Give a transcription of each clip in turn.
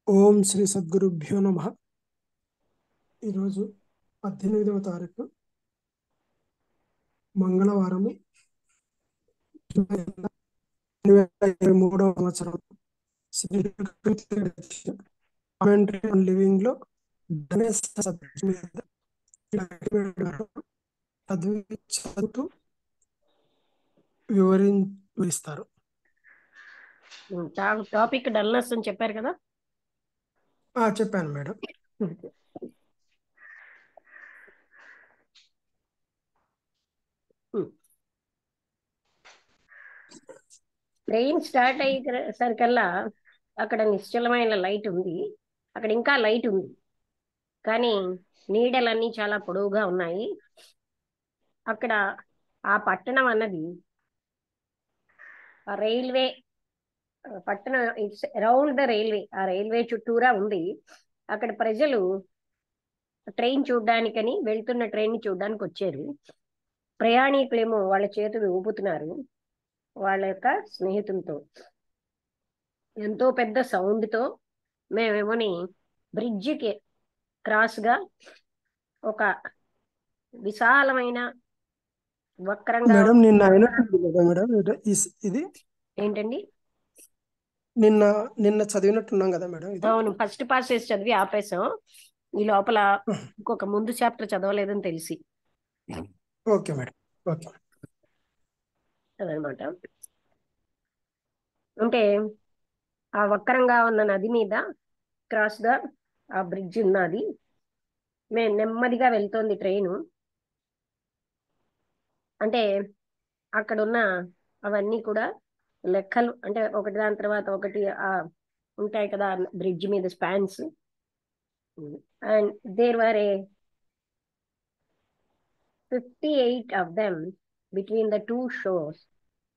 ఓం శ్రీ సద్గురుభ్యో నమః. ఈరోజు 18వ తారీఖు మంగళవారము 2023వ సంవత్సరం. శ్రీ కామెంటరీ ఆన్ లివింగ్ లో గణేష్ సబ్జెక్ట్ మీద చదువుతూ వివరిస్తారు. టాపిక్ డల్నెస్ అని చెప్పారు కదా. చెప్పాను మేడం. ట్రైన్ స్టార్ట్ అయ్యేసరికల్లా అక్కడ నిశ్చలమైన లైట్ ఉంది, అక్కడ ఇంకా లైట్ ఉంది, కానీ నీడలన్నీ చాలా పొడవుగా ఉన్నాయి. అక్కడ ఆ పట్టణం అన్నది ఆ రైల్వే పట్టణం, ఇట్స్ అరౌండ్ ద రైల్వే, ఆ రైల్వే చుట్టూరా ఉంది. అక్కడ ప్రజలు ట్రైన్ చూడ్డానికని వెళ్తున్న ట్రైన్ ని చూడ్డానికి వచ్చారు. ప్రయాణికులేమో వాళ్ళ చేతులు ఊపుతున్నారు వాళ్ళ యొక్క స్నేహితులతో. ఎంతో పెద్ద సౌండ్తో మేమేమోని బ్రిడ్జికి క్రాస్గా ఒక విశాలమైన వక్రంగా మేడం నిన్న అయినట్టుంది కదా మేడం. ఇది ఏంటండి? నిన్న చదివినట్టున్నాం కదా మేడం. ఇది అవును, ఫస్ట్ పాసేజ్ చదివి ఆపేసాం. ఈ లోపల ఇంకొక ముందు చాప్టర్ చదవలేదని తెలిసి ఓకే మేడం. ఓకే అదనమాట. అంటే ఆ వక్రంగా ఉన్న నది మీద క్రాస్గా ఆ బ్రిడ్జ్ ఉన్నది. మేము నెమ్మదిగా వెళ్తోంది ట్రైను. అంటే అక్కడున్న అవన్నీ కూడా లెక్కలు, అంటే ఒకటి దాని తర్వాత ఒకటి ఉంటాయి కదా బ్రిడ్జ్ మీద spans. And there were a 58 of them between the two shores.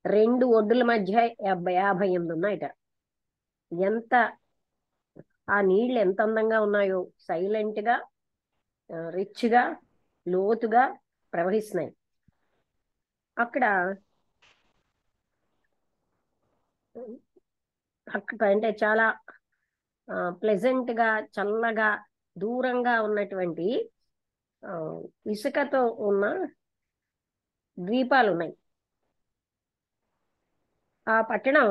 రెండు ఒడ్డుల మధ్య 58 ఉన్నాయట. ఎంత ఆ నీళ్లు ఎంత అందంగా ఉన్నాయో, సైలెంట్ గా రిచ్ గా లోతుగా ప్రవహిస్తున్నాయి. అక్కడ అంటే చాలా ప్లెజెంట్ గా చల్లగా దూరంగా ఉన్నటువంటి ఇసుకతో ఉన్న ద్వీపాలు ఉన్నాయి. ఆ పట్టణం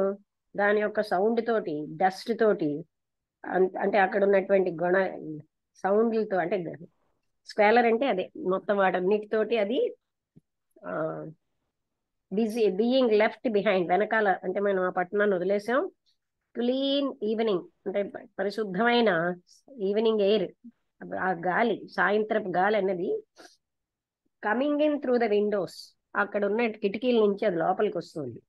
దాని యొక్క సౌండ్ తోటి, డస్ట్ తోటి, అంటే అక్కడ ఉన్నటువంటి సౌండ్లతో, అంటే స్క్వేలర్ అంటే అదే మొత్తం వాటన్నిటితోటి అది బీయింగ్ లెఫ్ట్ బిహైండ్, వెనకాల. అంటే మనం ఆ పట్టణాన్ని వదిలేసాం. క్లీన్ ఈవినింగ్, అంటే పరిశుద్ధమైన ఈవినింగ్ ఎయిర్, ఆ గాలి, సాయంత్రపు గాలి అన్నది coming in through the Windows, అక్కడ ఉన్న కిటికీల నుంచి అది లోపలికి వస్తుంది.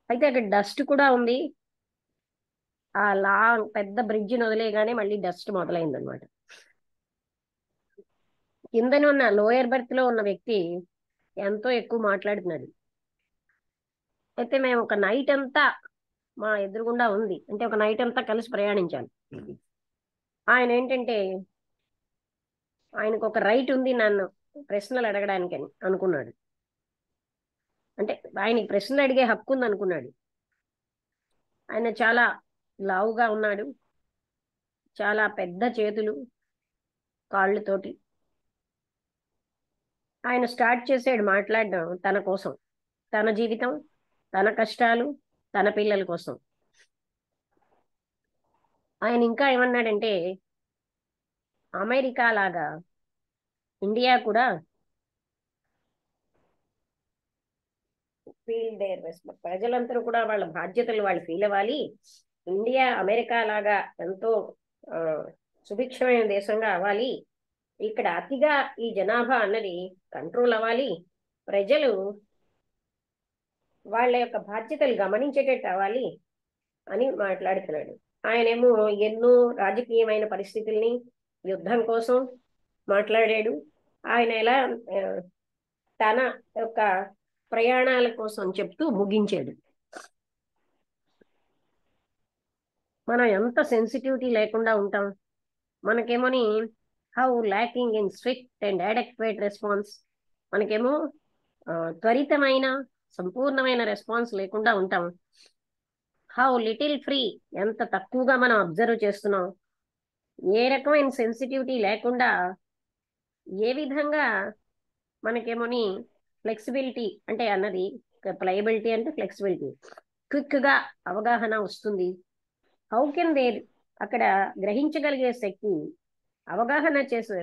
అయితే అక్కడ డస్ట్ కూడా ఉంది. ఆ పెద్ద బ్రిడ్జిని వదిలేగానే మళ్ళీ డస్ట్ మొదలైందనమాట. కిందనే ఉన్న లోయర్ బెర్త్ లో ఉన్న వ్యక్తి ఎంతో ఎక్కువ మాట్లాడుతున్నాడు. అయితే మేము ఒక నైట్ అంతా మా ఎదురుగుండా ఉంది, అంటే ఒక నైట్ అంతా కలిసి ప్రయాణించాను. ఆయన ఏంటంటే ఆయనకు ఒక రైట్ ఉంది నన్ను ప్రశ్నలు అడగడానికి అని అనుకున్నాడు. అంటే ఆయనకి ప్రశ్నలు అడిగే హక్కు ఉంది అనుకున్నాడు. ఆయన చాలా లావుగా ఉన్నాడు, చాలా పెద్ద చేతులు కాళ్ళతోటి. ఆయన స్టార్ట్ చేసాడు మాట్లాడడం తన కోసం, తన జీవితం, తన కష్టాలు, తన పిల్లల కోసం. ఆయన ఇంకా ఏమన్నాడంటే అమెరికా లాగా ఇండియా కూడా ఫీల్ దేర్ రెస్పెక్ట్, ప్రజలందరూ కూడా వాళ్ళ బాధ్యతలు వాళ్ళు ఫీల్ అవ్వాలి. ఇండియా అమెరికా లాగా ఎంతో సుభిక్షమైన దేశంగా అవ్వాలి. ఇక్కడ అతిగా ఈ జనాభా అన్నది కంట్రోల్ అవ్వాలి. ప్రజలు వాళ్ళ యొక్క బాధ్యతలు గమనించేటట్టు అవ్వాలి అని మాట్లాడుతున్నాడు. ఆయనేమో ఎన్నో రాజకీయమైన పరిస్థితుల్ని, యుద్ధం కోసం మాట్లాడాడు. ఆయన ఎలా తన యొక్క ప్రయాణాల కోసం చెప్తూ ముగించాడు. మనం ఎంత సెన్సిటివిటీ లేకుండా ఉంటాం. మనకేమోని how lacking in strict and adequate response. మనకేమో త్వరితమైన సంపూర్ణమైన రెస్పాన్స్ లేకుండా ఉంటాం. హౌ లిటిల్ ఫ్రీ, ఎంత తక్కువగా మనం అబ్జర్వ్ చేస్తున్నాం, ఏ రకమైన సెన్సిటివిటీ లేకుండా ఏ విధంగా మనకేమోని ఫ్లెక్సిబిలిటీ అంటే అన్నది, ప్లయబిలిటీ అంటే ఫ్లెక్సిబిలిటీ, క్విక్ గా అవగాహన వస్తుంది. హౌ కెన్ దేర్, అక్కడ గ్రహించగలిగే శక్తి, అవగాహన చేసే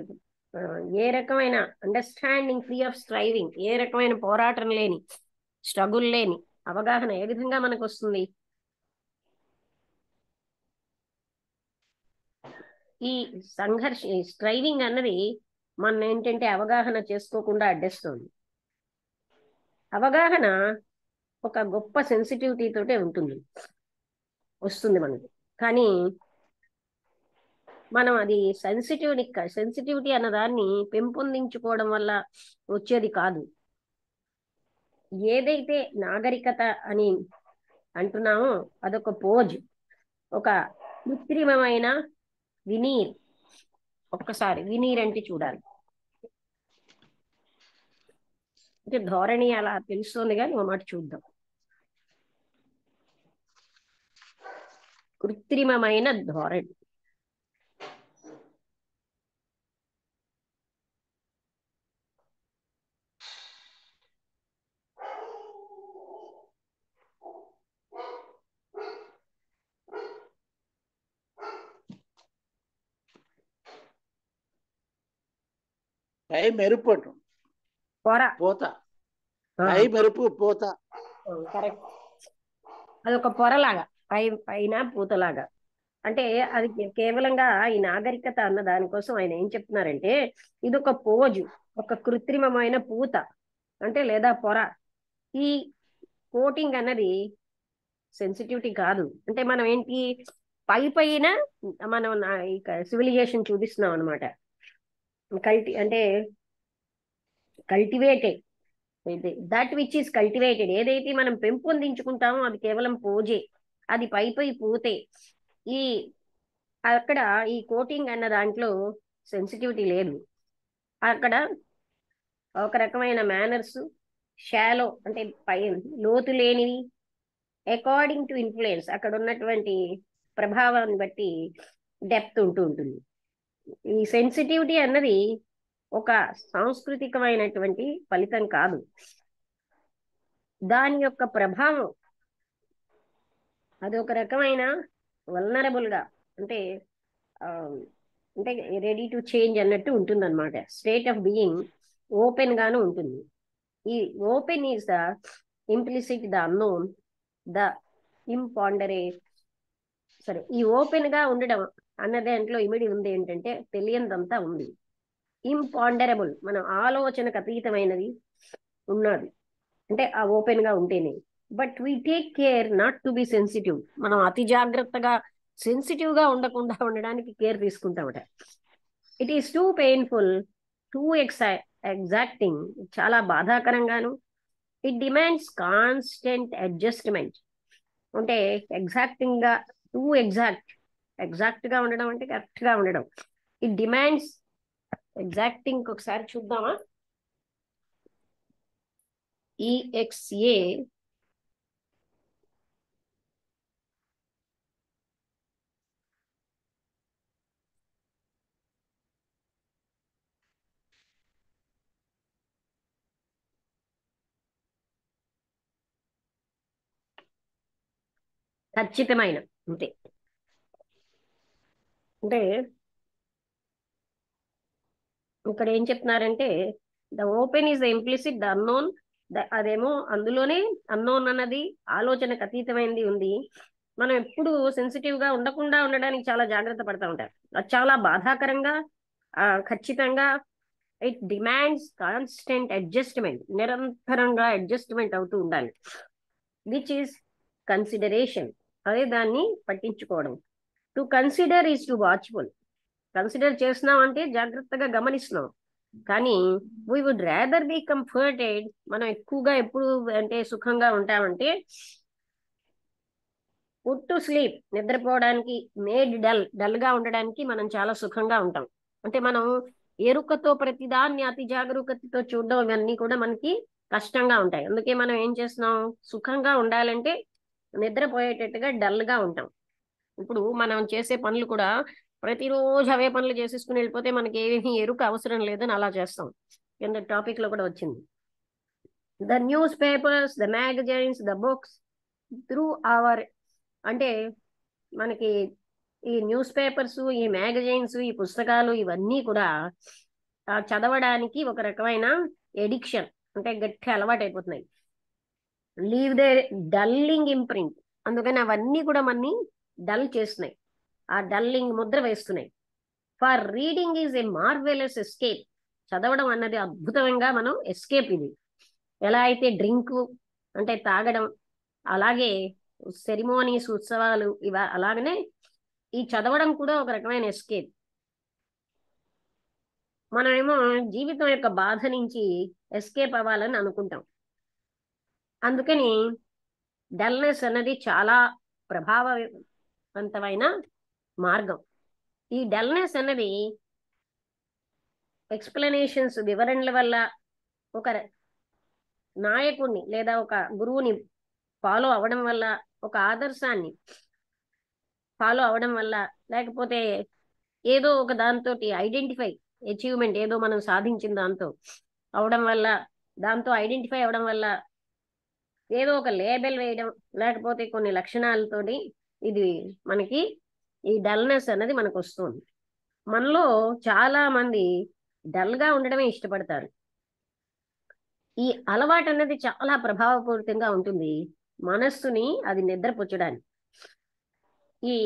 ఏ రకమైన అండర్స్టాండింగ్ ఫ్రీ ఆఫ్ స్ట్రైవింగ్, ఏ రకమైన పోరాటం లేని, స్ట్రగుల్ లేని అవగాహన ఏ విధంగా మనకు వస్తుంది? ఈ స్ట్రైవింగ్ అన్నది మన ఏంటంటే అవగాహన చేసుకోకుండా అడ్డేస్తుంది. అవగాహన ఒక గొప్ప సెన్సిటివిటీ తోటే వస్తుంది మనకి. కానీ మనం అది సెన్సిటివిటీ అన్న దాన్ని పెంపొందించుకోవడం వల్ల వచ్చేది కాదు. ఏదైతే నాగరికత అని అంటున్నామో అదొక పోజ్, ఒక కృత్రిమమైన వినీర్. ఒక్కసారి వినీర్ అంటే చూడాలి, అంటే ధోరణి అలా తెలుస్తుంది, కానీ ఒక మాట చూద్దాం. కృత్రిమమైన ధోరణి. పై మెరుపు పొర, పూత, పై మెరుపు పూత. కరెక్ట్. అదొక పొరలాగా, పైన పూతలాగా. అంటే అది కేవలంగా ఈ నాగరికత అన్న దానికోసం ఆయన ఏం చెప్తున్నారంటే, ఇది ఒక పోజు, ఒక కృత్రిమమైన పూత అంటే లేదా పొర. ఈ కోటింగ్ అన్నది సెన్సిటివిటీ కాదు. అంటే మనం ఏంటి, పైన మనం సివిలైజేషన్ చూపిస్తున్నాం అనమాట. అంటే cultivated, that which is cultivated, ఏదైతే మనం పెంపొందించుకుంటామో అది కేవలం పోజే, అది పై పూతే. ఈ అక్కడ ఈ కోటింగ్ అన్న దాంట్లో సెన్సిటివిటీ లేదు. అక్కడ ఒక రకమైన మేనర్స్, షాలో అంటే లోతు లేనివి, అకార్డింగ్ టు ఇన్ఫ్లుయెన్స్, అక్కడ ఉన్నటువంటి ప్రభావాన్ని బట్టి డెప్త్ ఉంటుంది. ఈ సెన్సిటివిటీ అన్నది ఒక సాంస్కృతికమైనటువంటి ఫలితం కాదు. దాని యొక్క ప్రభావం అది ఒక రకమైన వల్నరబుల్ గా, అంటే అంటే రెడీ టు చేంజ్ అన్నట్టు ఉంటుందన్నమాట. స్టేట్ ఆఫ్ బీయింగ్ ఓపెన్ గాను ఉంటుంది. ఈ open is the implicit, the unknown, the imponderable. సరే, ఈ ఓపెన్ గా ఉండడం అన్న దాంట్లో ఇమిడి ఉంది ఏంటంటే తెలియనిదంతా ఉంది. ఇంపాండరబుల్, మనం ఆలోచనకు అతీతమైనది ఉన్నది, అంటే ఆ ఓపెన్ గా ఉంటేనే. But we take care not to be sensitive, మనం అతి జాగ్రత్తగా సెన్సిటివ్ గా ఉండడానికి కేర్ తీసుకుంటామట. It is too painful, too exacting, చాలా బాధాకరంగాను. ఇట్ డిమాండ్స్ కాన్స్టెంట్ అడ్జస్ట్మెంట్, అంటే ఎగ్జాక్టింగ్ గా, టూ ఎగ్జాక్ట్ గా ఉండడం అంటే కరెక్ట్ గా ఉండడం. It demands exacting. ఒకసారి చూద్దామా, EXA ఖచ్చితమైన, అంతే. అంటే ఇక్కడ ఏం చెప్తున్నారంటే the open is the implicit, the unknown, అదేమో అందులోనే అన్నోన్ అన్నది ఆలోచనకు అతీతమైనది ఉంది. మనం ఎప్పుడు సెన్సిటివ్ గా ఉండకుండా ఉండడానికి చాలా జాగ్రత్త పడతా ఉంటారు. అది చాలా బాధాకరంగా, ఖచ్చితంగా. ఇట్ డిమాండ్స్ కాన్స్టెంట్ అడ్జస్ట్మెంట్, నిరంతరంగా అడ్జస్ట్మెంట్ అవుతూ ఉండాలి. విచ్ ఈస్ కన్సిడరేషన్, అదే దాన్ని పట్టించుకోవడం. To consider is to watchful, consider చేస్తున్నాం అంటే జాగ్రత్తగా గమనిస్తున్నాం. కానీ we would rather be comforted, మనం ఎక్కువగా ఎప్పుడు అంటే సుఖంగా ఉంటామంటే పుట్ టు స్లీప్, నిద్రపోవడానికి, మేడ్ డల్ గా ఉండడానికి మనం చాలా సుఖంగా ఉంటాం. అంటే మనం ఎరుకతో ప్రతిదాన్ని అతి జాగరూకతతో చూడడం, ఇవన్నీ కూడా మనకి కష్టంగా ఉంటాయి. అందుకే మనం ఏం చేస్తున్నాం, సుఖంగా ఉండాలంటే నిద్రపోయేటట్టుగా డల్ గా ఉంటాం. ఇప్పుడు మనం చేసే పనులు కూడా ప్రతిరోజు అవే పనులు చేసేసుకుని వెళ్ళిపోతే మనకి ఏమీ ఎరుక అవసరం లేదని అలా చేస్తాం. కింద టాపిక్ లో కూడా వచ్చింది. The news papers, the magazines, the books through our, అంటే మనకి ఈ న్యూస్ పేపర్స్, ఈ మ్యాగజైన్స్, ఈ పుస్తకాలు ఇవన్నీ కూడా చదవడానికి ఒక రకమైన ఎడిక్షన్, అంటే గట్టి అలవాటు అయిపోతున్నాయి. లీవ్ దే డల్లింగ్ ఇంప్రింట్, అందుకని అవన్నీ కూడా మనని డల్ చేస్తున్నాయి, ఆ డల్లింగ్ ముద్ర వేస్తున్నాయి. For reading is a marvellous escape, చదవడం అన్నది అద్భుతంగా మనం ఎస్కేప్. ఇది ఎలా అయితే డ్రింక్ అంటే తాగడం, అలాగే సెరిమోనీస్, ఉత్సవాలు అలాగనే ఈ చదవడం కూడా ఒక రకమైన ఎస్కేప్. మనమేమో జీవితం యొక్క బాధ నుంచి ఎస్కేప్ అవ్వాలని అనుకుంటాం. అందుకని డల్నెస్ అన్నది చాలా ప్రభావవంతమైన మార్గం. ఈ డల్నెస్ అన్నది ఎక్స్ప్లెనేషన్స్, వివరణల వల్ల, ఒక నాయకుడిని లేదా ఒక గురువుని ఫాలో అవడం వల్ల, ఒక ఆదర్శాన్ని ఫాలో అవడం వల్ల, లేకపోతే ఏదో ఒక దాంతో ఐడెంటిఫై అచీవ్మెంట్, ఏదో మనం సాధించిన దాంతో అవడం వల్ల, దాంతో ఐడెంటిఫై అవడం వల్ల, ఏదో ఒక లేబెల్ వేయడం, లేకపోతే కొన్ని లక్షణాలతోటి ఇది మనకి ఈ డల్నెస్ అనేది మనకు వస్తుంది. మనలో చాలా మంది డల్ గా ఉండడమే ఇష్టపడతారు. ఈ అలవాటు అనేది చాలా ప్రభావపూరితంగా ఉంటుంది మనస్సుని అది నిద్రపుచ్చడానికి. ఈ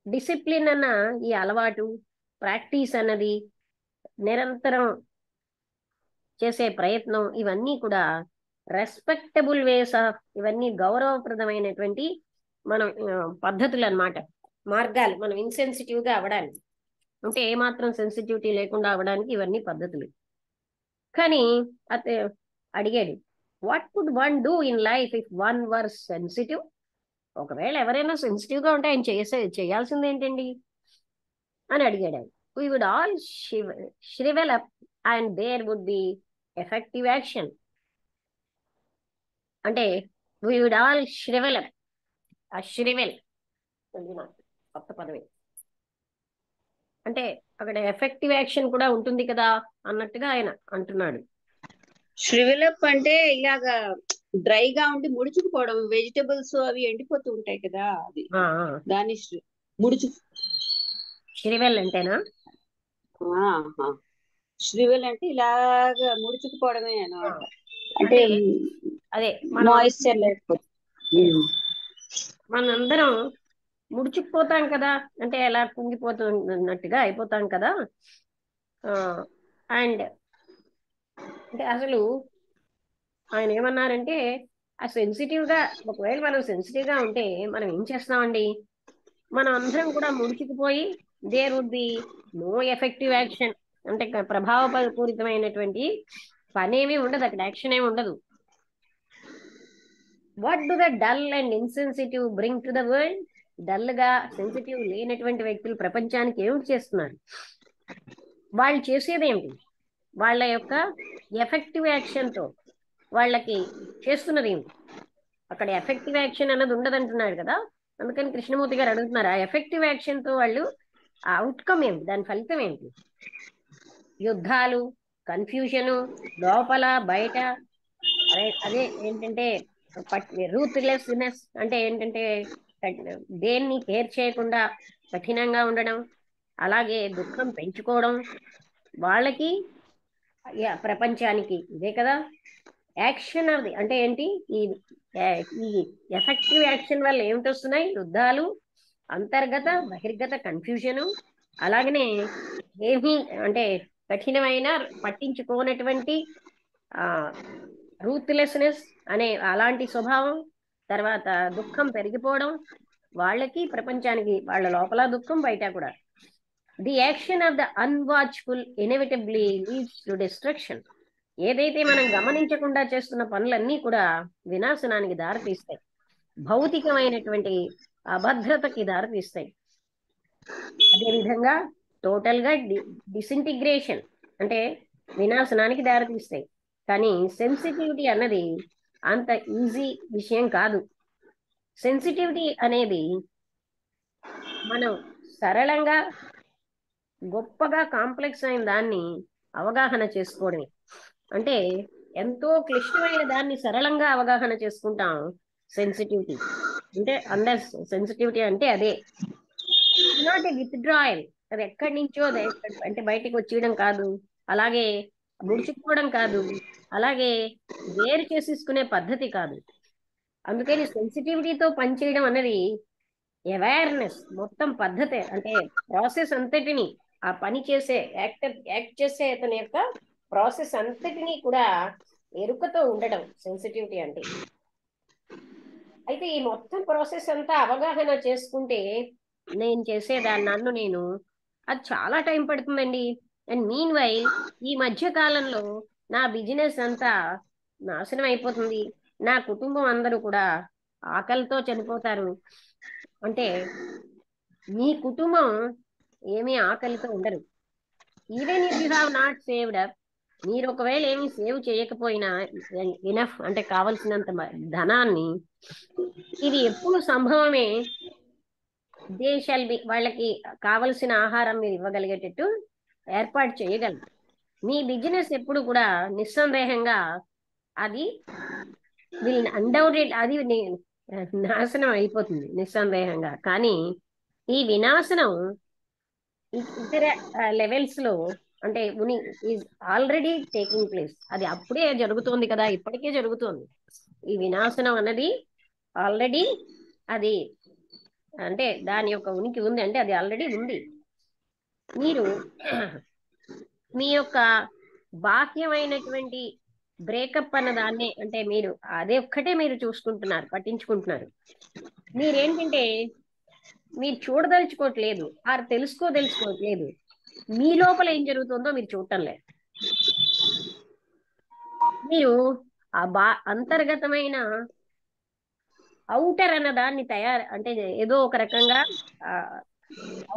డిసిప్లిన్ అన్న ఈ అలవాటు, ప్రాక్టీస్ అన్నది, నిరంతరం చేసే ప్రయత్నం, ఇవన్నీ కూడా రెస్పెక్టబుల్ వేస్ ఆఫ్, ఇవన్నీ గౌరవప్రదమైనటువంటి మనం పద్ధతులు అన్నమాట, మార్గాలు. మనం ఇన్సెన్సిటివ్ గా అవడానికి, అంటే ఏమాత్రం సెన్సిటివిటీ లేకుండా అవడానికి ఇవన్నీ పద్ధతులు. కానీ అతను అడిగాడు, what could one do in life if one were sensitive? ఒకవేళ ఎవరైనా సెన్సిటివ్ గా ఉంటే ఆయన చేయాల్సింది ఏంటండి అని అడిగాడు ఆయన. We would all shrivel up and there would be effective action. అంటే we would all shrivel up. ఆ shrivel కొత్త పదవి, అంటే అక్కడ ఎఫెక్టివ్ యాక్షన్ కూడా ఉంటుంది కదా అన్నట్టుగా ఆయన అంటున్నాడు. శ్రివెలప్ అంటే ఇలాగా డ్రైగా ఉండి ముడుచుకుపోవడం, వెజిటబుల్స్ అవి ఎండిపోతూ ఉంటాయి కదా, అది దాని ముడుచు శ్రీవెల్ అంటేనా? శ్రివెల్ అంటే ఇలాగా ముడుచుకుపోవడమే అన్నమాట. అంటే అదే మాయిశ్చర్ లేకపోతే మనందరం ముడుచుకుపోతాం కదా, అంటే ఎలా కుంగిపోతున్నట్టుగా అయిపోతాం కదా. అండ్ అంటే అసలు ఆయన ఏమన్నారంటే, ఆ సెన్సిటివ్ గా, ఒకవేళ మనం సెన్సిటివ్ గా ఉంటే మనం ఏం చేస్తామండి, మనం అందరం కూడా ముడుచుకుపోయి there would be no effective action, అంటే ప్రభావపూరితమైనటువంటి పనేమీ ఉండదు అక్కడ, యాక్షన్ ఏమి ఉండదు. What do the dull and insensitive bring to the world? Dull గా సెన్సిటివ్ లేనటువంటి వ్యక్తులు ప్రపంచానికి ఏమిటి చేస్తున్నారు? వాళ్ళు చేసేది ఏమిటి? వాళ్ళ యొక్క ఎఫెక్టివ్ యాక్షన్ తో వాళ్ళకి చేస్తున్నది ఏమిటి? అక్కడ ఎఫెక్టివ్ యాక్షన్ అన్నది ఉండదంటున్నాడు కదా. అందుకని కృష్ణమూర్తి గారు అడుగుతున్నారు, ఆ ఎఫెక్టివ్ యాక్షన్ తో వాళ్ళు ఆ అవుట్కమ్ ఏమిటి, దాని ఫలితం ఏమిటి? యుద్ధాలు, కన్ఫ్యూజను, లోపల బయట, అదే ఏంటంటే రూత్లెస్నెస్, అంటే ఏంటంటే దేన్ని కేర్ చేయకుండా కఠినంగా ఉండడం, అలాగే దుఃఖం పెంచుకోవడం, వాళ్ళకి ప్రపంచానికి ఇదే కదా యాక్షన్. అది అంటే ఏంటి, ఈ ఎఫెక్టివ్ యాక్షన్ వల్ల ఏమిటి వస్తున్నాయి? యుద్ధాలు, అంతర్గత బహిర్గత కన్ఫ్యూజను, అలాగనే ఏమీ అంటే కఠినమైన పట్టించుకోనటువంటి రూత్లెస్నెస్ అనే అలాంటి స్వభావం, తర్వాత దుఃఖం పెరిగిపోవడం, వాళ్ళకి ప్రపంచానికి, వాళ్ళ లోపల దుఃఖం, బయట కూడా. The action of the unwatchful inevitably leads to destruction. ఏదైతే మనం గమనించకుండా చేస్తున్న పనులన్నీ కూడా వినాశనానికి దారితీస్తాయి, భౌతికమైనటువంటి అభద్రతకి దారితీస్తాయి. అదేవిధంగా టోటల్ గా డిసింటిగ్రేషన్, అంటే వినాశనానికి దారితీస్తాయి. కానీ సెన్సిటివిటీ అన్నది అంత ఈజీ విషయం కాదు. సెన్సిటివిటీ అనేది మనం సరళంగా గొప్పగా కాంప్లెక్స్ అయిన దాన్ని అవగాహన చేసుకోవడమే. అంటే ఎంతో క్లిష్టమైన దాన్ని సరళంగా అవగాహన చేసుకుంటాం సెన్సిటివిటీ అంటే. సెన్సిటివిటీ అంటే అదే, నాట్ ఏ విత్డ్రాయల్. అది ఎక్కడి నుంచో అంటే బయటికి వచ్చేయడం కాదు, అలాగే ముడుచుకోవడం కాదు, అలాగే వేరు చేసేసుకునే పద్ధతి కాదు. అందుకని సెన్సిటివిటీతో పనిచేయడం అనేది అవేర్నెస్ మొత్తం పద్ధతి, అంటే ప్రాసెస్ అంతటిని ఆ పని చేసే యాక్ట్ చేసే అతని యొక్క ప్రాసెస్ అంతటినీ కూడా ఎరుకతో ఉండడం సెన్సిటివిటీ అంటే. అయితే ఈ మొత్తం ప్రాసెస్ అంతా అవగాహన చేసుకుంటే నేను చేసేదాన్ని నేను అది చాలా టైం పడుతుందండి. అండ్ మీన్ వైల్ ఈ మధ్య కాలంలో నా బిజినెస్ అంతా నాశనం అయిపోతుంది, నా కుటుంబం అందరూ కూడా ఆకలితో చనిపోతారు. అంటే మీ కుటుంబం ఏమీ ఆకలితో ఉండరు. Even if you have not saved up, మీరు ఒకవేళ ఏమీ సేవ్ చేయకపోయినా ఇనఫ్ అంటే కావలసినంత ధనాన్ని, ఇది ఎప్పుడు సంభవమే, దే షల్ బి, వాళ్ళకి కావలసిన ఆహారం మీరు ఇవ్వగలిగేటట్టు ఏర్పాటు చేయగలరు. మీ బిజినెస్ ఎప్పుడు కూడా నిస్సందేహంగా అది అన్డౌటెడ్ అది నాశనం అయిపోతుంది నిస్సందేహంగా. కానీ ఈ వినాశనం ఇతర లెవెల్స్ లో అంటే ఈజ్ ఆల్రెడీ టేకింగ్ ప్లేస్. అది అప్పుడే జరుగుతోంది కదా, ఇప్పటికే జరుగుతోంది. ఈ వినాశనం అన్నది ఆల్రెడీ అది అంటే దాని యొక్క ఉనికి ఉంది, అంటే అది ఆల్రెడీ ఉంది. మీరు మీ యొక్క బాహ్యమైనటువంటి బ్రేకప్ అన్న దాన్నే అంటే మీరు అదే ఒక్కటే మీరు చూసుకుంటున్నారు, పట్టించుకుంటున్నారు. మీరేంటంటే మీరు చూడదలుచుకోవట్లేదు, తెలుసుకోదలుచుకోవట్లేదు. మీ లోపల ఏం జరుగుతుందో మీరు చూడటం లేదు. మీరు ఆ అంతర్గతమైన ఔటర్ అన్న దాన్ని అంటే ఏదో ఒక రకంగా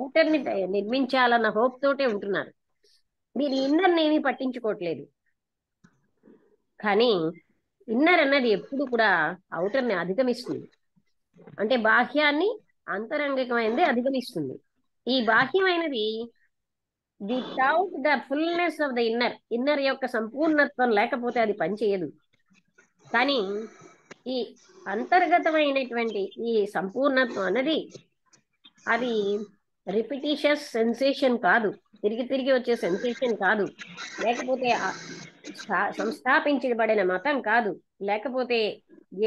ఔటర్ ని నిర్మించాలన్న హోప్ తోటే ఉంటున్నారు. మీరు ఇన్నర్ ఏమీ పట్టించుకోవట్లేదు. కానీ ఇన్నర్ అన్నది ఎప్పుడు కూడా ఔటర్ ని అధిగమిస్తుంది. అంటే బాహ్యాన్ని అంతరంగికమైనది అధిగమిస్తుంది. ఈ బాహ్యమైనది without the fullness of the inner యొక్క సంపూర్ణత్వం లేకపోతే అది పనిచేయదు. కానీ ఈ అంతర్గతమైనటువంటి ఈ సంపూర్ణత్వం అన్నది అది రిపిటీషియస్ సెన్సేషన్ కాదు, తిరిగి తిరిగి వచ్చే సెన్సేషన్ కాదు, లేకపోతే సంస్థాపించబడిన మతం కాదు, లేకపోతే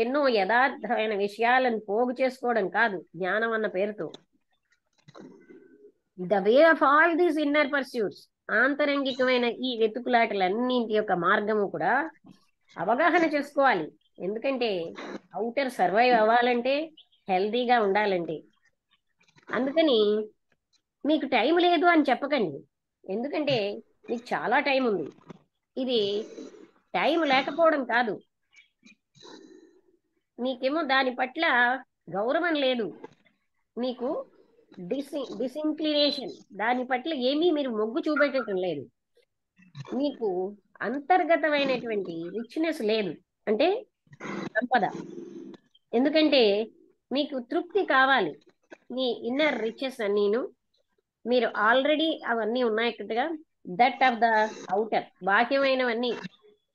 ఎన్నో యథార్థమైన విషయాలను పోగు చేసుకోవడం కాదు జ్ఞానం అన్న పేరుతో. The way of all these inner pursuits, ఆంతరంగికమైన ఈ వెతుకులాటలన్నింటి యొక్క మార్గము కూడా అవగాహన చేసుకోవాలి. ఎందుకంటే ఔటర్ సర్వైవ్ అవ్వాలంటే, హెల్తీగా ఉండాలంటే. అందుకని మీకు టైం లేదు అని చెప్పకండి, ఎందుకంటే మీకు చాలా టైం ఉంది. ఇది టైం లేకపోవడం కాదు, మీకేమో దాని పట్ల గౌరవం లేదు, మీకు డిసిన్క్లినేషన్, దాని పట్ల ఏమీ మీరు మొగ్గు చూపెట్టడం లేదు, మీకు అంతర్గతమైనటువంటి రిచ్నెస్ లేదు, అంటే సంపద. ఎందుకంటే మీకు తృప్తి కావాలి, మీ ఇన్నర్ రిచెస్ అన్నీను మీరు ఆల్రెడీ అవన్నీ ఉన్నాయిగా. దట్ ఆఫ్ ద ఔటర్, బాహ్యమైనవన్నీ.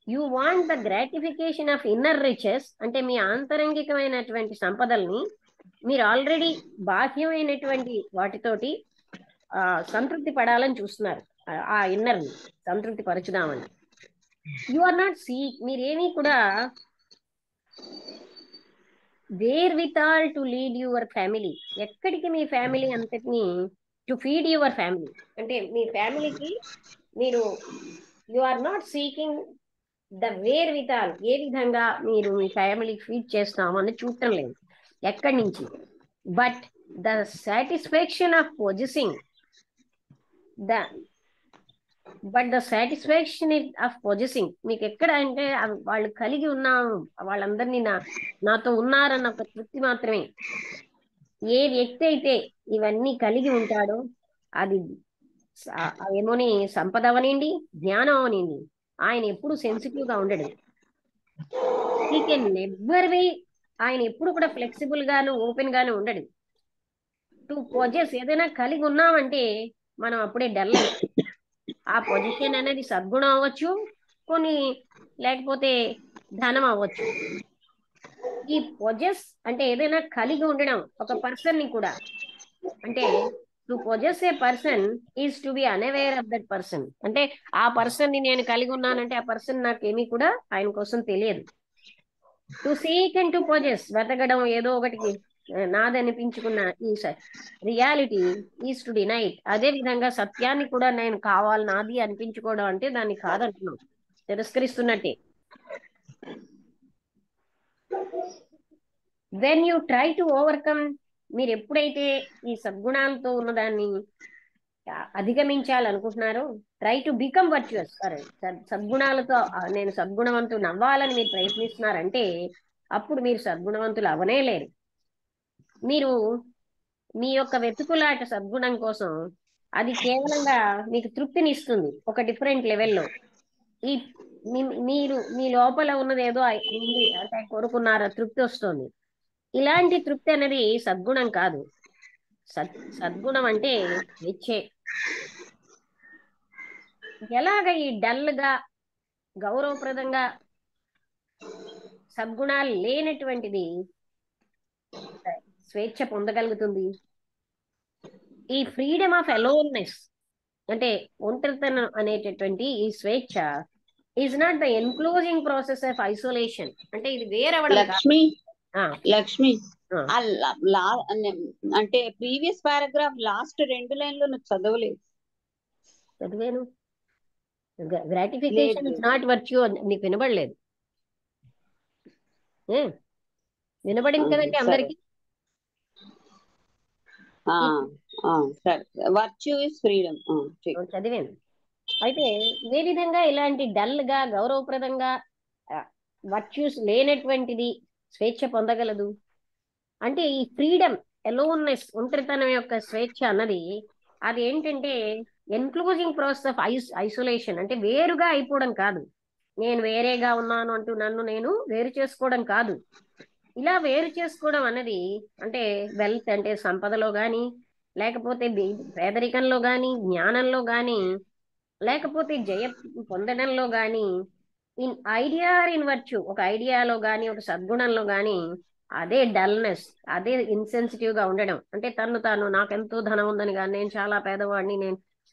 You want the gratification of inner riches, అంటే మీ ఆంతరంగికమైనటువంటి సంపదల్ని మీరు ఆల్రెడీ బాహ్యమైనటువంటి వాటితోటి సంతృప్తి పడాలని చూస్తున్నారు, ఆ ఇన్నర్ని సంతృప్తి పరచుదామని. యు ఆర్ నాట్ మీరేమీ కూడా wherewithal to lead your family. ఎక్కడికి మీ ఫ్యామిలీ అంతటిని టు ఫీడ్ యువర్ ఫ్యామిలీ, అంటే మీ ఫ్యామిలీకి మీరు you are not seeking the wherewithal, ఏ విధంగా మీరు మీ ఫ్యామిలీకి ఫీడ్ చేస్తామని చూడటం లేదు ఎక్కడి నుంచి. But the satisfaction of possessing మీకు ఎక్కడ అంటే వాళ్ళు కలిగి ఉన్నాము, వాళ్ళందరినీ నాతో ఉన్నారన్న ఒక తృప్తి మాత్రమే. ఏ వ్యక్తి అయితే ఇవన్నీ కలిగి ఉంటాడో, అది ఏమోని సంపద అవనండి, జ్ఞానం అవనండి, ఆయన ఎప్పుడు సెన్సిటివ్ గా ఉండడు. హీ కెన్ నెవర్ బి, ఆయన ఎప్పుడు కూడా ఫ్లెక్సిబుల్ గాను ఓపెన్ గాను ఉండడు. టు పొజెస్ ఏదైనా కలిగి ఉన్నామంటే మనం అప్పుడే డల్ అయిపోతాం. ఆ పొజిషన్ అనేది సద్గుణం అవ్వచ్చు, కొన్ని లేకపోతే ధనం అవ్వచ్చు. ఈ పొజెస్ అంటే ఏదైనా కలిగి ఉండడం ఒక పర్సన్ ని కూడా, అంటే to possess A person is to be unaware of that person. అంటే ఆ పర్సన్ ని నేను కలిగి ఉన్నానంటే ఆ పర్సన్ నాకేమీ కూడా ఆయన కోసం తెలియదు. To seek and to possess, వెతకడం, ఏదో ఒకటికి నాదనిపించుకున్న ఈ రియాలిటీ ఈజ్ టు డినైట్. అదే విధంగా సత్యాన్ని కూడా నేను కావాలి నాది అనిపించుకోవడం అంటే దాన్ని కాదంటున్నాం, తిరస్కరిస్తున్నట్టే. When you try to overcome, మీరు ఎప్పుడైతే ఈ సద్గుణాలతో ఉన్నదాన్ని అధిగమించాలనుకుంటున్నారో, ట్రై టు బికమ్ వర్చువస్, సద్గుణాలతో నేను సద్గుణవంతుడు అవ్వాలని మీరు ప్రయత్నిస్తున్నారంటే అప్పుడు మీరు సద్గుణవంతులు అవనే లేరు. మీరు మీ యొక్క వెతుకులాట సద్గుణం కోసం అది కేవలంగా మీకు తృప్తినిస్తుంది ఒక డిఫరెంట్ లెవెల్లో. ఈ మీరు మీ లోపల ఉన్నది ఏదో ఉంది అంటే కోరుకున్నారా, తృప్తి వస్తుంది. ఇలాంటి తృప్తి అనేది సద్గుణం కాదు. సద్గుణం అంటే స్వేచ్ఛే. ఎలాగ ఈ డల్ గా గౌరవప్రదంగా సద్గుణాలు లేనటువంటిది స్వేచ్ఛ పొందగలుగుతుంది? ఈ ఫ్రీడమ్ ఆఫ్ అలోన్నెస్ అంటే ఒంటరితనం అనేటటువంటి ఈ స్వేచ్ఛ is not the enclosing process of isolation. అంటే ఇది వేరవడం లక్ష్మి అంటే ప్రీవియస్ పారాగ్రాఫ్ లాస్ట్ 2 లైన్లు నాకు చదవలేదు. చదివాను. Gratification is not virtue. నీకు వినబడలేదు? వినబడింది కదండి అందరికి. వర్చ్యూ ఇస్ ఫ్రీడమ్ చదివాను. అయితే ఏ విధంగా ఇలాంటి డల్ గా గౌరవప్రదంగా వర్చ్యూస్ లేనటువంటిది స్వేచ్ఛ పొందగలదు అంటే ఈ ఫ్రీడమ్, అలోన్నెస్, ఒంటరితనం యొక్క స్వేచ్ఛ అన్నది అది ఏంటంటే ఎన్క్లోజింగ్ ప్రాసెస్ ఆఫ్ ఐసోలేషన్. అంటే వేరుగా అయిపోవడం కాదు, నేను వేరేగా ఉన్నాను అంటూ నన్ను నేను వేరు చేసుకోవడం కాదు. ఇలా వేరు చేసుకోవడం అన్నది అంటే వెల్త్ అంటే సంపదలో కానీ, లేకపోతే పేదరికంలో కానీ, జ్ఞానంలో కానీ, లేకపోతే జయ పొందడంలో కానీ, ఇన్ ఐడియా ఇన్ వర్చ్యూ, ఒక ఐడియాలో కానీ ఒక సద్గుణంలో కానీ, అదే డల్నెస్, అదే ఇన్సెన్సిటివ్ గా ఉండడం. అంటే తాను నాకెంతో ధనం ఉందని కానీ, నేను చాలా పేదవాడిని,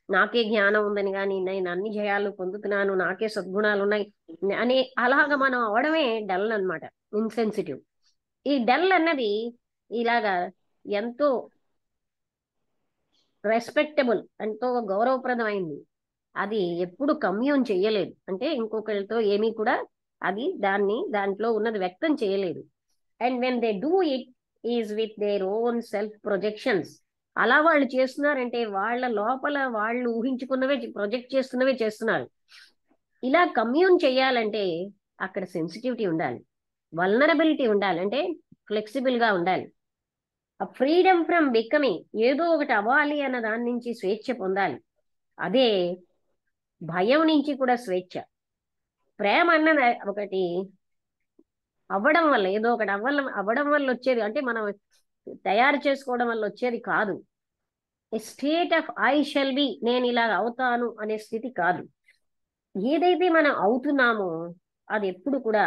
నాకే జ్ఞానం ఉందని కానీ, నేను అన్ని జయాలు పొందుతున్నాను, నాకే సద్గుణాలు ఉన్నాయి అని అలాగా మనం అవడమే డల్ అన్నమాట, ఇన్సెన్సిటివ్. ఈ డల్ అన్నది ఇలాగా ఎంతో రెస్పెక్టబుల్, ఎంతో గౌరవప్రదమైంది, అది ఎప్పుడు కమ్యూన్ చెయ్యలేదు. అంటే ఇంకొకరితో ఏమీ కూడా అది దాంట్లో ఉన్నది వ్యక్తం చేయలేదు. And when they do it is with their own self projections. అలా వాళ్ళు చేస్తున్నారంటే వాళ్ళ లోపల వాళ్ళు ఊహించుకున్నవే ప్రొజెక్ట్ చేస్తున్నవే చేస్తున్నారు. ఇలా కమ్యూన్ చేయాలంటే అక్కడ సెన్సిటివిటీ ఉండాలి, వల్నరబిలిటీ ఉండాలి, అంటే ఫ్లెక్సిబుల్ గా ఉండాలి. ఆ ఫ్రీడమ్ ఫ్రమ్ బికమింగ్, ఏదో ఒకటి అవ్వాలి అన్న దాని నుంచి స్వేచ్ఛ పొందాలి. అదే భయం నుంచి కూడా స్వేచ్ఛ. ప్రేమ అన్నది ఒకటి అవ్వడం వల్ల, ఏదో ఒకటి అవ్వడం వల్ల వచ్చేది, అంటే మనం తయారు చేసుకోవడం వల్ల వచ్చేది కాదు. State of I shall be, నేను ఇలా అవుతాను అనే స్థితి కాదు. ఏదైతే మనం అవుతున్నామో అది ఎప్పుడు కూడా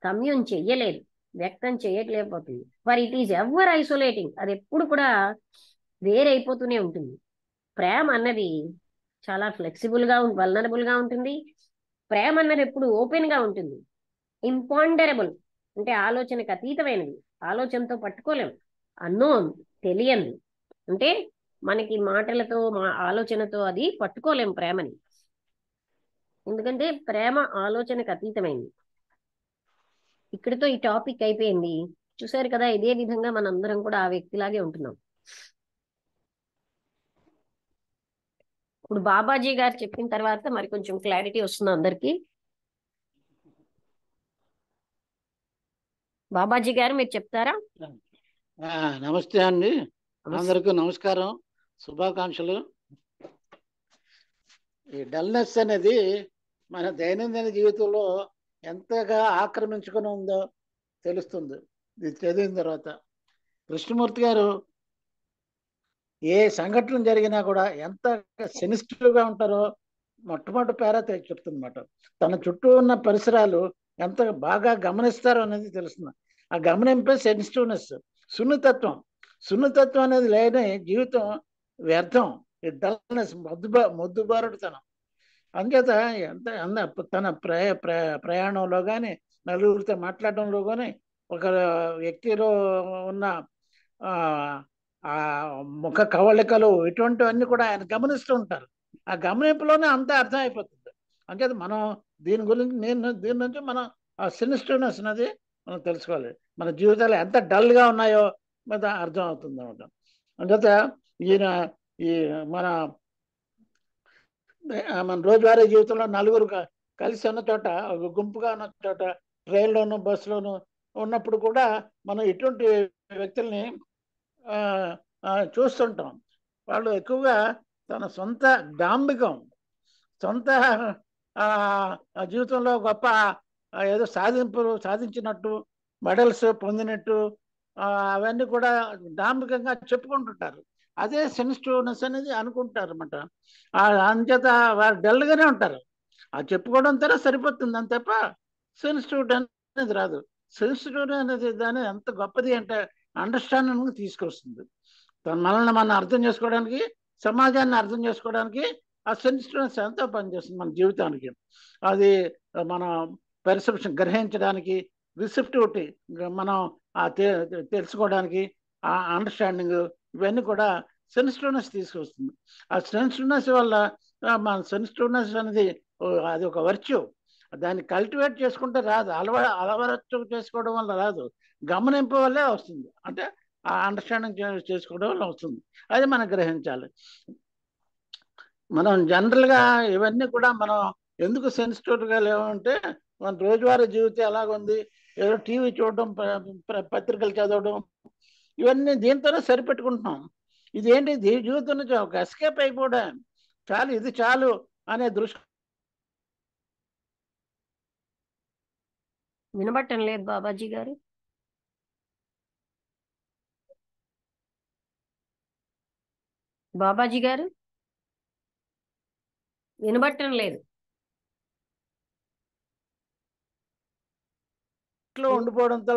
కమ్యూన్ చెయ్యలేదు, వ్యక్తం చేయట్లేకపోతుంది. For it is ever isolating, అది ఎప్పుడు కూడా వేరైపోతూనే ఉంటుంది. ప్రేమ అన్నది చాలా ఫ్లెక్సిబుల్ గా వల్నరబుల్ గా ఉంటుంది. ప్రేమ అన్నది ఎప్పుడు ఓపెన్ గా ఉంటుంది. ఇంపాండరబుల్ అంటే ఆలోచనకు అతీతమైనది, ఆలోచనతో పట్టుకోలేము. అన్నోన్, తెలియనిది, అంటే మనకి మాటలతో ఆలోచనతో అది పట్టుకోలేము ప్రేమని, ఎందుకంటే ప్రేమ ఆలోచనకు అతీతమైంది. ఇక్కడితో ఈ టాపిక్ అయిపోయింది. చూసారు కదా, ఇదే విధంగా మనందరం కూడా ఆ వ్యక్తిలాగే ఉంటున్నాం. ఇప్పుడు బాబాజీ గారు చెప్పిన తర్వాత మరి కొంచెం క్లారిటీ వస్తుంది అందరికి. బాబాజీ గారు మీరు చెప్తారా? నమస్తే అండి, అందరికీ నమస్కారం, శుభాకాంక్షలు. ఈ డల్నెస్ అనేది మన దైనందిన జీవితంలో ఎంతగా ఆక్రమించుకొని ఉందో తెలుస్తుంది ఇది చదివిన తర్వాత. కృష్ణమూర్తి గారు ఏ సంఘటన జరిగినా కూడా ఎంత సెన్సిటివ్గా ఉంటారో మొట్టమొదటి పేరా చెప్తుందన్నమాట. తన చుట్టూ ఉన్న పరిసరాలు ఎంత బాగా గమనిస్తారో అనేది తెలుస్తుంది. ఆ గమనింపే సెన్సిటివ్నెస్, సున్నితత్వం. సున్నితత్వం అనేది లేని జీవితం వ్యర్థం. ఈ డల్నెస్, మొద్దుబారుడుతనం. అందుచేత తన ప్రయాణంలో కానీ, నలుగురితో మాట్లాడడంలో కానీ, ఒక వ్యక్తిలో ఉన్న ఆ ముఖ కవళికలు, ఇటువంటివన్నీ కూడా ఆయన గమనిస్తూ ఉంటారు. ఆ గమనింపులోనే అంతా అర్థం అయిపోతుంది. అంచేత మనం దీని గురించి దీని నుంచి మనం ఆ సెన్సిటివ్నెస్ అనేది మనం తెలుసుకోవాలి. మన జీవితాలు ఎంత డల్గా ఉన్నాయో మన అర్థం అవుతుంది అన్నమాట. అంచేత ఈ మన రోజువారీ జీవితంలో నలుగురు కలిసి ఉన్న చోట, గుంపుగా ఉన్న చోట, ట్రైన్లోను బస్సులోను ఉన్నప్పుడు కూడా మనం ఇటువంటి వ్యక్తుల్ని చూస్తుంటాం. వాళ్ళు ఎక్కువగా తన సొంత డాంబికం, సొంత జీవితంలో గొప్ప ఏదో సాధించినట్టు, మెడల్స్ పొందినట్టు అవన్నీ కూడా డాంబికంగా చెప్పుకుంటుంటారు. అదే సెన్సిటివ్నెస్ అనేది అనుకుంటారు అన్నమాట. అంచేత వారు డల్గానే ఉంటారు. అది చెప్పుకోవడంతో సరిపోతుంది అంత తప్ప సెన్సిటివిటీ అనేది రాదు. సెన్సిటివిటీ అనేది దాని ఎంత గొప్పది అంటే అండర్స్టాండింగ్ తీసుకొస్తుంది. మనల్ని మనం అర్థం చేసుకోవడానికి, సమాజాన్ని అర్థం చేసుకోవడానికి ఆ సెన్సిటివ్నెస్ ఎంతో పనిచేస్తుంది మన జీవితానికి. అది మన పెర్సెప్షన్ గ్రహించడానికి, రిసెప్టివిటీ మనం తెలుసుకోవడానికి, ఆ అండర్స్టాండింగ్, ఇవన్నీ కూడా సెన్సిటివ్నెస్ తీసుకొస్తుంది. ఆ సెన్సిటివ్నెస్ వల్ల మన సెన్సిటివ్నెస్ అనేది అది ఒక వర్చ్యూ. దాన్ని కల్టివేట్ చేసుకుంటే రాదు, అలవాటు చేసుకోవడం వల్ల రాదు, గమనింపు వల్లే వస్తుంది. అంటే ఆ అండర్స్టాండింగ్ చేసుకోవడం వల్ల వస్తుంది. అది మనం గ్రహించాలి. మనం జనరల్గా ఇవన్నీ కూడా మనం ఎందుకు సెన్సిటివ్గా లేవంటే, మన రోజువారీ జీవితం ఎలాగుంది, ఏదో టీవీ చూడడం, పత్రికలు చదవడం, ఇవన్నీ దీంతోనే సరిపెట్టుకుంటున్నాం. ఇదేంటి, జీవితం నుంచి ఒక ఎస్కేప్ అయిపోవడం, చాలు ఇది చాలు అనే దృష్టి. వినబట్టం లేదు బాబాజీ గారు. బాబాజీ గారు వినబట్టం లేదు. ఉండిపోవడంతో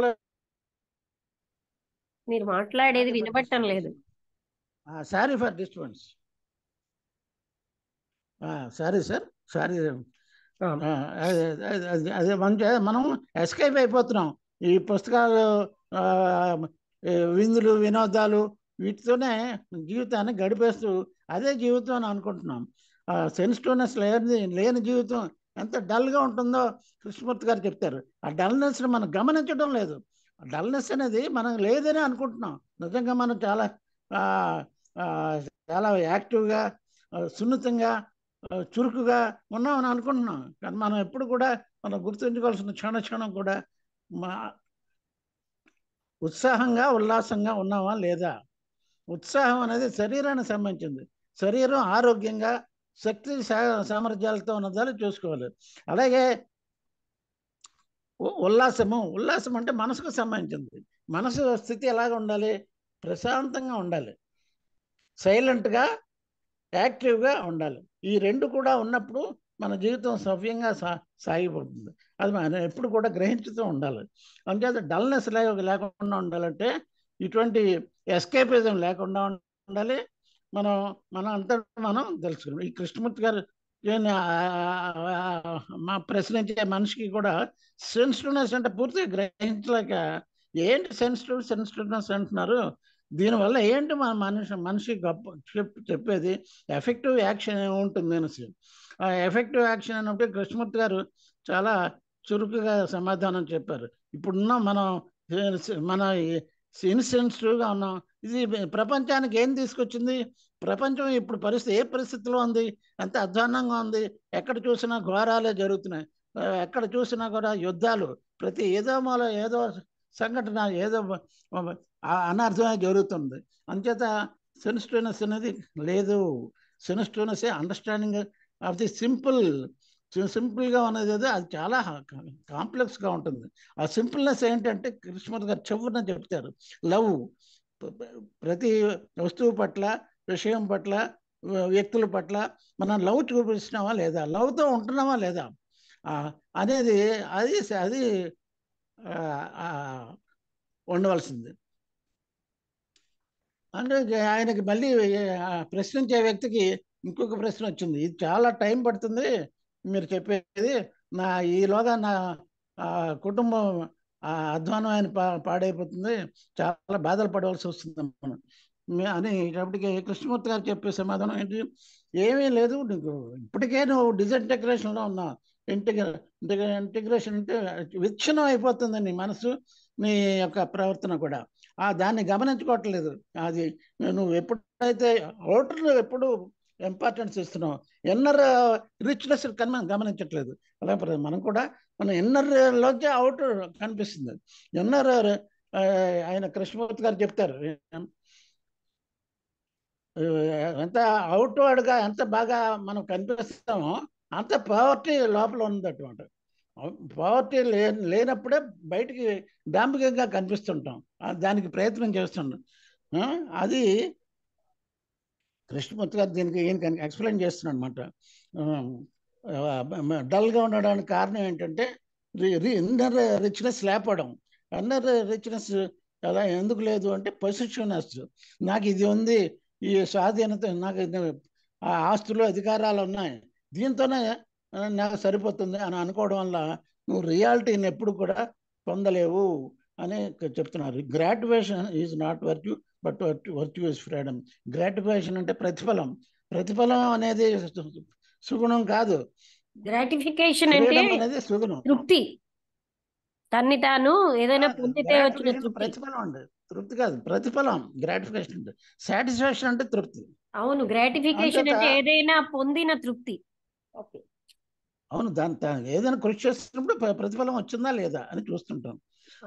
మీరు మాట్లాడేది వినబట్టం లేదు. Sorry for disturbance. Sorry sir, sorry. అదే మనం ఎస్కేప్ అయిపోతున్నాం. ఈ పుస్తకాలు, విందులు, వినోదాలు, వీటితోనే జీవితాన్ని గడిపేస్తూ అదే జీవితం అని అనుకుంటున్నాం. సెన్సిటివ్నెస్ లేని జీవితం ఎంత డల్గా ఉంటుందో కృష్ణమూర్తి గారు చెప్తారు. ఆ డల్నెస్ని మనం గమనించడం లేదు. డల్నెస్ అనేది మనం లేదని అనుకుంటున్నాం. నిజంగా మనం చాలా చాలా యాక్టివ్గా, సున్నితంగా, చురుకుగా ఉన్నామని అనుకుంటున్నాం. కానీ మనం ఎప్పుడు కూడా మనం గుర్తుంచుకోవాల్సిన క్షణం కూడా ఉత్సాహంగా, ఉల్లాసంగా ఉన్నామా లేదా. ఉత్సాహం అనేది శరీరానికి సంబంధించింది. శరీరం ఆరోగ్యంగా, శక్తి సామర్థ్యాలతో ఉన్నదాన్ని చూసుకోవాలి. అలాగే ఉల్లాసం అంటే మనసుకు సంబంధించింది. మనసు స్థితి ఎలాగ ఉండాలి, ప్రశాంతంగా ఉండాలి, సైలెంట్గా, యాక్టివ్గా ఉండాలి. ఈ రెండు కూడా ఉన్నప్పుడు మన జీవితం సవ్యంగా సాగిపోతుంది. అది మనం ఎప్పుడు కూడా గ్రహించుతూ ఉండాలి. అందుచేత డల్నెస్ లేకుండా ఉండాలంటే ఇటువంటి ఎస్కేపిజం లేకుండా ఉండాలి. మనం అంతా మనం తెలుసుకోవాలి. ఈ కృష్ణమూర్తి గారు మా ప్రశ్నించే మనిషికి కూడా సెన్సిటివ్నెస్ అంటే పూర్తిగా గ్రహించలేక, ఏంటి సెన్సిటివ్నెస్ అంటున్నారు, దీనివల్ల ఏంటి మన మనిషి గొప్ప చెప్పేది ఎఫెక్టివ్ యాక్షన్ ఏముంటుంది అనేసి. ఆ ఎఫెక్టివ్ యాక్షన్ అన్నప్పుడు కృష్ణమూర్తి గారు చాలా చురుకుగా సమాధానం చెప్పారు. ఇప్పుడున్న మనం ఇన్సెన్సిటివ్గా ఉన్నాం. ఇది ప్రపంచానికి ఏం తీసుకొచ్చింది? ప్రపంచం ఇప్పుడు ఏ పరిస్థితిలో ఉంది, ఎంత అధ్వాన్నంగా ఉంది. ఎక్కడ చూసినా ఘోరాలే జరుగుతున్నాయి. ఎక్కడ చూసినా కూడా యుద్ధాలు, ప్రతి ఏదో సంఘటన, ఏదో అనర్థమే జరుగుతుంది. అంచేత సెన్సిటివ్నెస్ అనేది లేదు. సెన్సిటివ్నెస్ అండర్స్టాండింగ్ ఆఫ్ ది సింపుల్గా ఉన్నది ఏదో అది చాలా కాంప్లెక్స్గా ఉంటుంది. ఆ సింపుల్నెస్ ఏంటంటే కృష్ణమూర్తి గారు చివరిన చెప్తారు, లవ్ ప్రతి వస్తువు పట్ల, విషయం పట్ల, వ్యక్తుల పట్ల మనం లవ్ చూపిస్తున్నామా లేదా, లవ్తో ఉంటున్నామా లేదా అనేది అది అది ఉండవలసింది. అంటే ఆయనకి మళ్ళీ ప్రశ్నించే వ్యక్తికి ఇంకొక ప్రశ్న వచ్చింది, ఇది చాలా టైం పడుతుంది మీరు చెప్పేది, ఈలోగా నా కుటుంబం అధ్వానం ఆయన పాడైపోతుంది, చాలా బాధలు పడవలసి వస్తుంది మనం అనేటప్పటికి కృష్ణమూర్తి గారు చెప్పే సమాధానం ఏంటి, ఏమీ లేదు, నీకు ఇప్పటికే నువ్వు డిజింటగ్రేషన్లో ఉన్నావు. ఇంటిగ్రేషన్ అంటే విచ్ఛిన్నం అయిపోతుంది నీ మనసు, నీ యొక్క ప్రవర్తన కూడా. దాన్ని గమనించుకోవట్లేదు. అది నువ్వు ఎప్పుడైతే అవుటర్ ఎప్పుడు ఇంపార్టెన్స్ ఇస్తున్నావు, ఇన్నర్ రిచ్నెస్ గమనించట్లేదు. అలాగే మనం కూడా మన ఇన్నర్లోకి అవుటర్ కనిపిస్తుంది. ఇన్నర్ ఆయన కృష్ణమూర్తి గారు చెప్తారు, ఎంత అవుట్వర్డ్గా ఎంత బాగా మనం కనిపిస్తామో అంత పవర్టీ లోపల ఉందన్నమాట. పవర్టీ లేనప్పుడే బయటికి డాంబికంగా కనిపిస్తుంటాం, దానికి ప్రయత్నం చేస్తున్నాం. అది కృష్ణమూర్తి గారు దీనికి ఏం ఎక్స్ప్లెయిన్ చేస్తున్నాడు అనమాట. డల్గా ఉండడానికి కారణం ఏంటంటే ఇన్నర్ రిచ్నెస్ లేపడం. ఇన్నర్ రిచ్నెస్ అలా ఎందుకు లేదు అంటే పొజిషన్నెస్, నాకు ఇది ఉంది, ఈ స్వాధీనత, నాకు ఆస్తులు అధికారాలు ఉన్నాయి, దీంతోనే నాకు సరిపోతుంది అని అనుకోవడం వల్ల నువ్వు రియాలిటీని ఎప్పుడు కూడా పొందలేవు అని చెప్తున్నారు. Gratification is not virtue but virtue is freedom. Gratification అంటే ప్రతిఫలం, ప్రతిఫలం అనేది సుగుణం కాదు. గ్రాటిఫికేషన్ అంటే అనేది సుగుణం, తృప్తి, తన్ని తాను ఏదైనా పొందితే వచ్చిన తృప్తి. ప్రతిఫలం అండి, తృప్తి కాదు, ప్రతిఫలం. గ్రాటిఫికేషన్ అంటే సాటిస్ఫాక్షన్ అంటే తృప్తి. అవును, గ్రాటిఫికేషన్ అంటే ఏదైనా పొందిన తృప్తి. ఓకే, అవును, దాని ఏదైనా కృషి చేస్తున్నప్పుడు ప్రతిఫలం వచ్చిందా లేదా అని చూస్తుంటాం.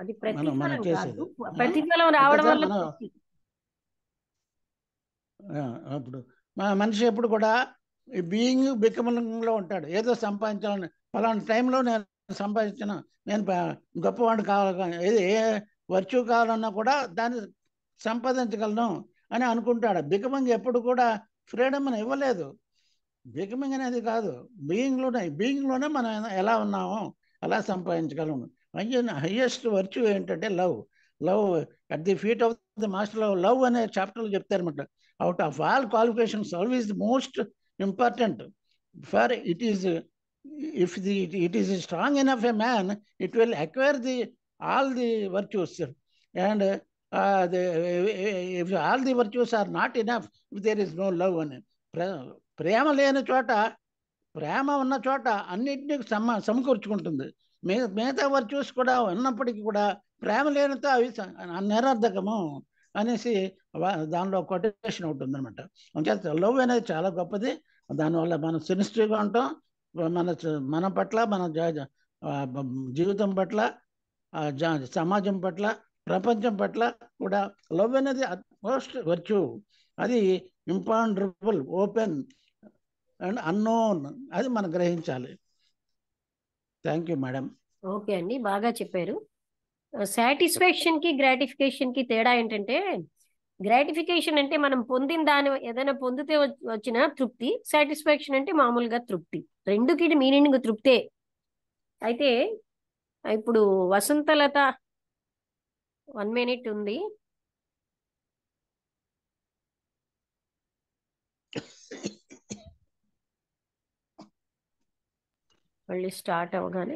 అది ప్రతిఫలం చేసేది ప్రతిఫలం రావడం వల్ల అప్పుడు మనిషి ఎప్పుడు కూడా బీయింగ్ బికమింగ్లో ఉంటాడు. ఏదో సంపాదించాలని, ఫలానా టైంలో నేను సంపాదించిన, నేను గొప్పవాడిని కావాలి, ఏ వర్చ్యూ కావాలన్నా కూడా దాన్ని సంపాదించగలను అని అనుకుంటాడు. బికమింగ్ ఎప్పుడు కూడా ఫ్రీడమ్ అని ఇవ్వలేదు. బికమింగ్ అనేది కాదు, బీయింగ్లోనే మనం ఎలా ఉన్నామో అలా సంపాదించగలము. హైయెస్ట్ వర్చ్యూ ఏంటంటే love. At the feet of the master love అనే చాప్టర్లో చెప్తారన్నమాట. Out of all qualifications always the most important for it is, if it is strong enough a man, it will acquire all the virtues, and if all the virtues are not enough, if there is no love అని. ప్రేమ లేని చోట, ప్రేమ ఉన్న చోట అన్నింటినీ సమకూర్చుకుంటుంది. మిగతా virtues కూడా ఉన్నప్పటికీ కూడా ప్రేమ లేనితో అవి నిరర్ధకము అనేసి దానిలో కొటేషన్ ఉంటుంది అనమాట. అంటే లవ్ అనేది చాలా గొప్పది. దానివల్ల మనం సెన్సిటివ్గా ఉంటాం, మన పట్ల, మన జీవితం పట్ల, సమాజం పట్ల, ప్రపంచం పట్ల కూడా లవ్ అనేది మోస్ట్ వర్చ్యూ. అది ఇంపాండరబుల్, ఓపెన్ అండ్ అన్నోన్, అది మనం గ్రహించాలి. Thank you madam. ఓకే అండి, బాగా చెప్పారు. సాటిస్ఫాక్షన్ కి గ్రాటిఫికేషన్ కి తేడా ఏంటంటే, గ్రాటిఫికేషన్ అంటే మనం పొందిన దాని ఏదైనా పొందితే వచ్చిన తృప్తి, సాటిస్ఫాక్షన్ అంటే మామూలుగా తృప్తి. రెండుకి మీనింగ్ తృప్తే. అయితే ఇప్పుడు వసంతలత 1 minute ఉంది. మళ్ళీ స్టార్ట్ అవగానే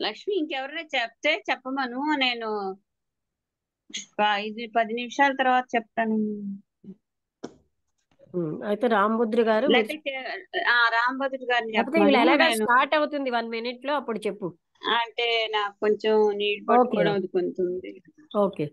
లక్ష్మి ఇంకెవరైనా చెప్తే చెప్పమను, నేను 10 నిమిషాల తర్వాత చెప్తాను. అయితే రాంభద్రి గారు, రాంభద్రి గారిని చెప్పమను. స్టార్ట్ అవుతుంది 1 minute లో, అప్పుడు చెప్పు. అంటే నాకు కొంచెం నీళ్ళు పట్టుకోవడం అది కొంచెం. ఓకే.